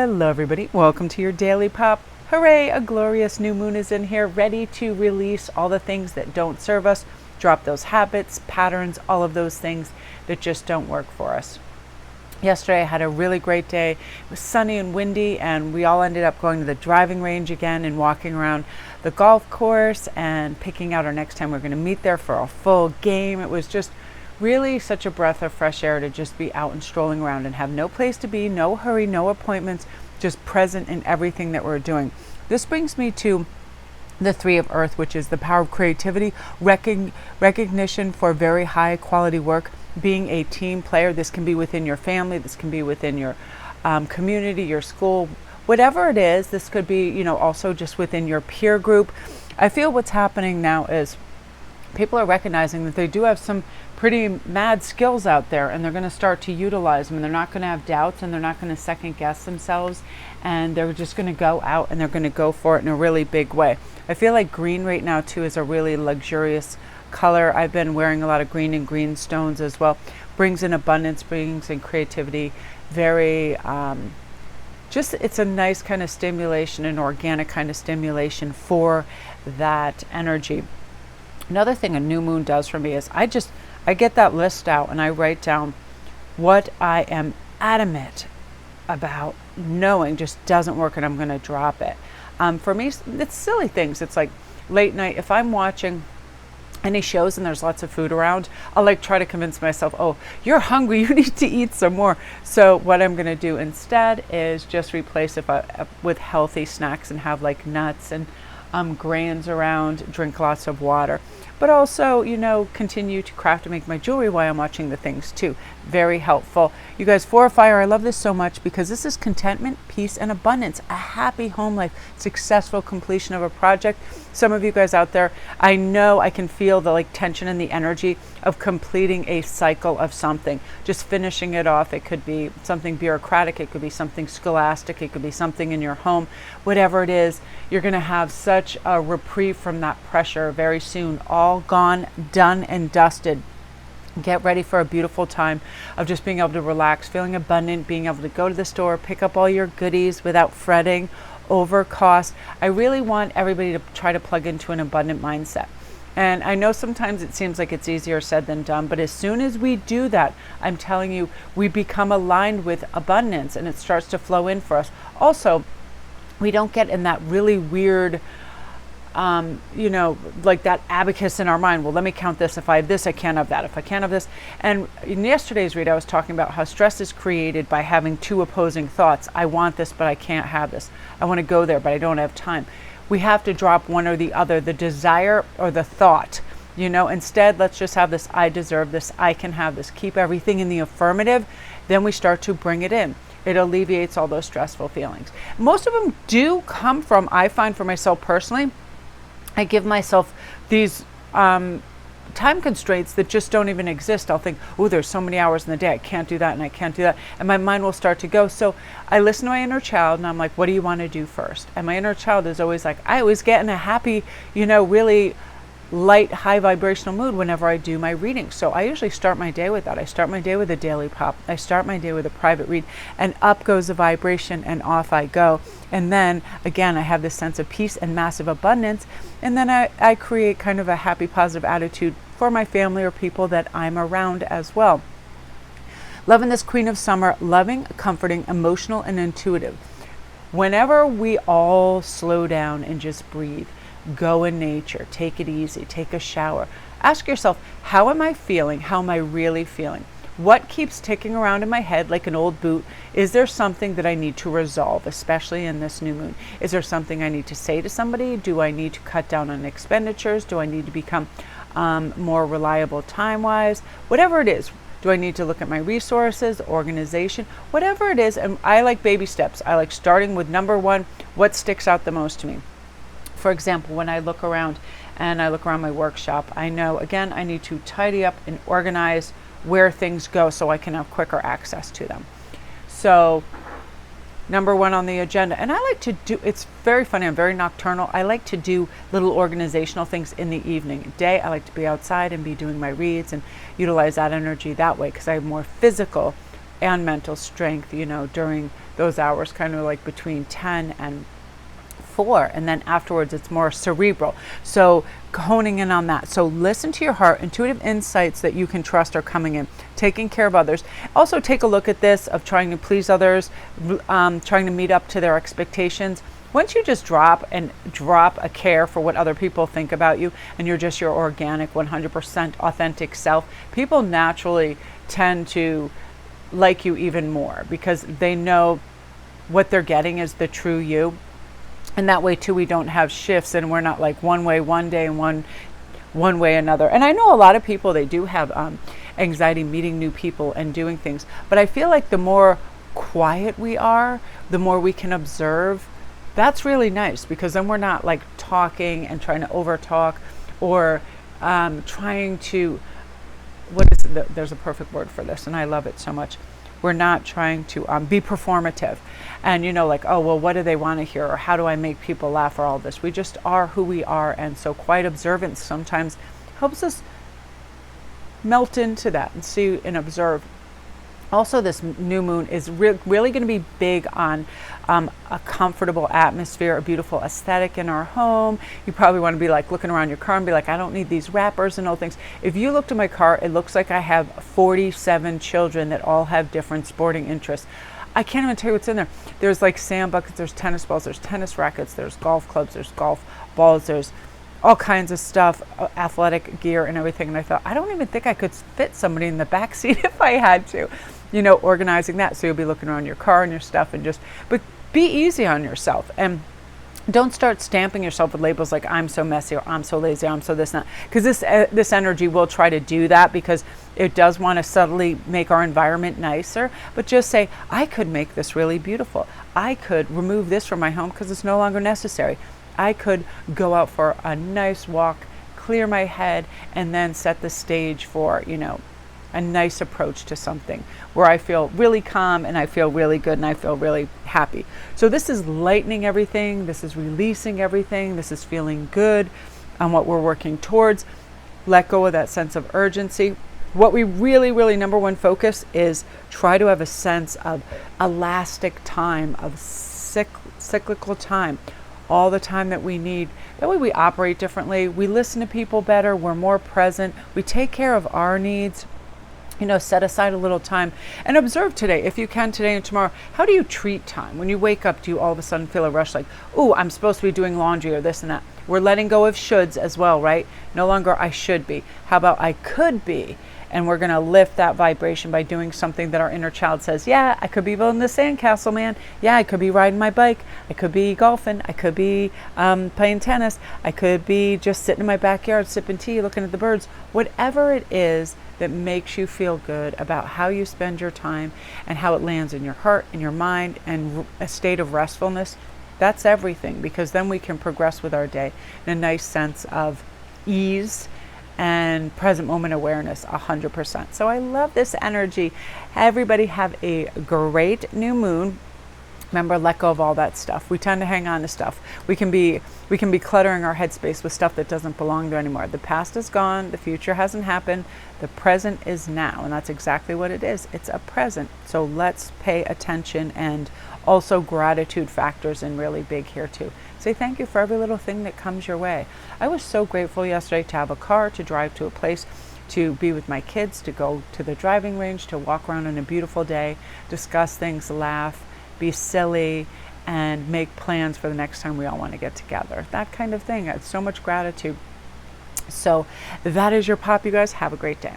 Hello everybody, welcome to your Daily Pop. Hooray, a glorious new moon is in here, ready to release all the things that don't serve us, drop those habits, patterns, all of those things that just don't work for us. Yesterday I had a really great day. It was sunny and windy, and we all ended up going to the driving range again and walking around the golf course and picking out our next time we're going to meet there for a full game. It was just really such a breath of fresh air to just be out and strolling around and have no place to be, no hurry, no appointments, just present in everything that we're doing. This brings me to the Three of Earth, which is the power of creativity, recognition for very high quality work, being a team player. This can be within your family, this can be within your community, your school, whatever it is. This could be, also just within your peer group. I feel what's happening now is people are recognizing that they do have some pretty mad skills out there, and they're going to start to utilize them, and they're not going to have doubts, and they're not going to second guess themselves, and they're just going to go out and they're going to go for it in a really big way. I feel like green right now too is a really luxurious color. I've been wearing a lot of green and green stones as well. Brings in abundance, brings in creativity, very it's a nice kind of stimulation, an organic kind of stimulation for that energy. Another thing a new moon does for me is I get that list out and I write down what I am adamant about knowing just doesn't work, and I'm going to drop it. For me, it's silly things. It's like late night, if I'm watching any shows and there's lots of food around, I'll try to convince myself, oh, you're hungry, you need to eat some more. So what I'm going to do instead is just replace it with healthy snacks and have nuts and grains around, drink lots of water. But also, continue to craft and make my jewelry while I'm watching the things too. Very helpful. You guys, for fire, I love this so much because this is contentment, peace, and abundance. A happy home life, successful completion of a project. Some of you guys out there, I know I can feel the tension and the energy of completing a cycle of something, just finishing it off. It could be something bureaucratic, it could be something scholastic, it could be something in your home. Whatever it is, you're going to have such a reprieve from that pressure very soon. All gone, done, and dusted. Get ready for a beautiful time of just being able to relax, feeling abundant, being able to go to the store, pick up all your goodies without fretting over cost. I really want everybody to try to plug into an abundant mindset. And I know sometimes it seems like it's easier said than done, but as soon as we do that, I'm telling you, we become aligned with abundance and it starts to flow in for us. Also, we don't get in that really weird that abacus in our mind. Well, let me count this. If I have this, I can't have that. If I can't have this. And in yesterday's read, I was talking about how stress is created by having two opposing thoughts. I want this, but I can't have this. I want to go there, but I don't have time. We have to drop one or the other, the desire or the thought. Instead, let's just have this. I deserve this. I can have this. Keep everything in the affirmative. Then we start to bring it in. It alleviates all those stressful feelings. Most of them do come from, I find for myself personally, I give myself these time constraints that just don't even exist. I'll think, oh, there's so many hours in the day. I can't do that and I can't do that. And my mind will start to go. So I listen to my inner child and I'm like, what do you want to do first? And my inner child is always like, I always get in a happy, really light, high vibrational mood whenever I do my reading. So I usually start my day with that. I start my day with a daily pop. I start my day with a private read, and up goes the vibration and off I go. And then again, I have this sense of peace and massive abundance. And then I create kind of a happy, positive attitude for my family or people that I'm around as well. Loving this Queen of Summer, loving, comforting, emotional, and intuitive. Whenever we all slow down and just breathe, go in nature, take it easy, take a shower. Ask yourself, how am I feeling? How am I really feeling? What keeps ticking around in my head like an old boot? Is there something that I need to resolve, especially in this new moon? Is there something I need to say to somebody? Do I need to cut down on expenditures? Do I need to become more reliable time-wise? Whatever it is. Do I need to look at my resources, organization, whatever it is? And I like baby steps. I like starting with number one, what sticks out the most to me. For example, when I look around my workshop, I know, again, I need to tidy up and organize where things go so I can have quicker access to them. So number one on the agenda, and I like to do, it's very funny, I'm very nocturnal. I like to do little organizational things in the evening. Day, I like to be outside and be doing my reads and utilize that energy that way because I have more physical and mental strength, during those hours, kind of like between 10 and 4, and then afterwards it's more cerebral. So honing in on that. So listen to your heart. Intuitive insights that you can trust are coming in. Taking care of others. Also take a look at this of trying to please others, trying to meet up to their expectations. Once you just drop a care for what other people think about you, and you're just your organic 100% authentic self, people naturally tend to like you even more because they know what they're getting is the true you. And that way too, we don't have shifts, and we're not like one way one day and one way another. And I know a lot of people, they do have anxiety meeting new people and doing things, but I feel like the more quiet we are, the more we can observe. That's really nice, because then we're not like talking and trying to over talk, or trying to, there's a perfect word for this and I love it so much. We're not trying to be performative and, like, oh, well, what do they want to hear? Or how do I make people laugh, or all this? We just are who we are. And so quiet observance sometimes helps us melt into that and see and observe. Also, this new moon is really going to be big on a comfortable atmosphere, a beautiful aesthetic in our home. You probably want to be like looking around your car and be like, I don't need these wrappers and all things. If you looked at my car, it looks like I have 47 children that all have different sporting interests. I can't even tell you what's in there. There's like sand buckets, there's tennis balls, there's tennis rackets, there's golf clubs, there's golf balls, there's all kinds of stuff, athletic gear and everything. And I thought, I don't even think I could fit somebody in the back seat if I had to, organizing that. So you'll be looking around your car and your stuff and but be easy on yourself, and don't start stamping yourself with labels like I'm so messy, or I'm so lazy, or I'm so this and that, because this energy will try to do that, because it does want to subtly make our environment nicer. But just say, I could make this really beautiful. I could remove this from my home because it's no longer necessary. I could go out for a nice walk, clear my head, and then set the stage for, a nice approach to something where I feel really calm and I feel really good and I feel really happy. So this is lightening everything. This is releasing everything. This is feeling good on what we're working towards. Let go of that sense of urgency. What we really, really, number one focus is try to have a sense of elastic time, of cyclical time, all the time that we need. That way we operate differently. We listen to people better. We're more present. We take care of our needs. Set aside a little time and observe today, if you can, today and tomorrow. How do you treat time? When you wake up, do you all of a sudden feel a rush like, oh, I'm supposed to be doing laundry or this and that? We're letting go of shoulds as well, right? No longer I should be. How about I could be? And we're going to lift that vibration by doing something that our inner child says, yeah, I could be building the sandcastle, man. Yeah, I could be riding my bike. I could be golfing. I could be playing tennis. I could be just sitting in my backyard, sipping tea, looking at the birds. Whatever it is that makes you feel good about how you spend your time and how it lands in your heart, in your mind, and a state of restfulness, that's everything, because then we can progress with our day in a nice sense of ease and present moment awareness 100%. So I love this energy. Everybody have a great new moon. Remember, let go of all that stuff. We tend to hang on to stuff. We can be cluttering our headspace with stuff that doesn't belong there anymore. The past is gone. The future hasn't happened. The present is now. And that's exactly what it is. It's a present. So let's pay attention, and also gratitude factors in really big here too. Say thank you for every little thing that comes your way. I was so grateful yesterday to have a car, to drive to a place, to be with my kids, to go to the driving range, to walk around on a beautiful day, discuss things, laugh, be silly, and make plans for the next time we all want to get together. That kind of thing. It's so much gratitude. So that is your pop, you guys. Have a great day.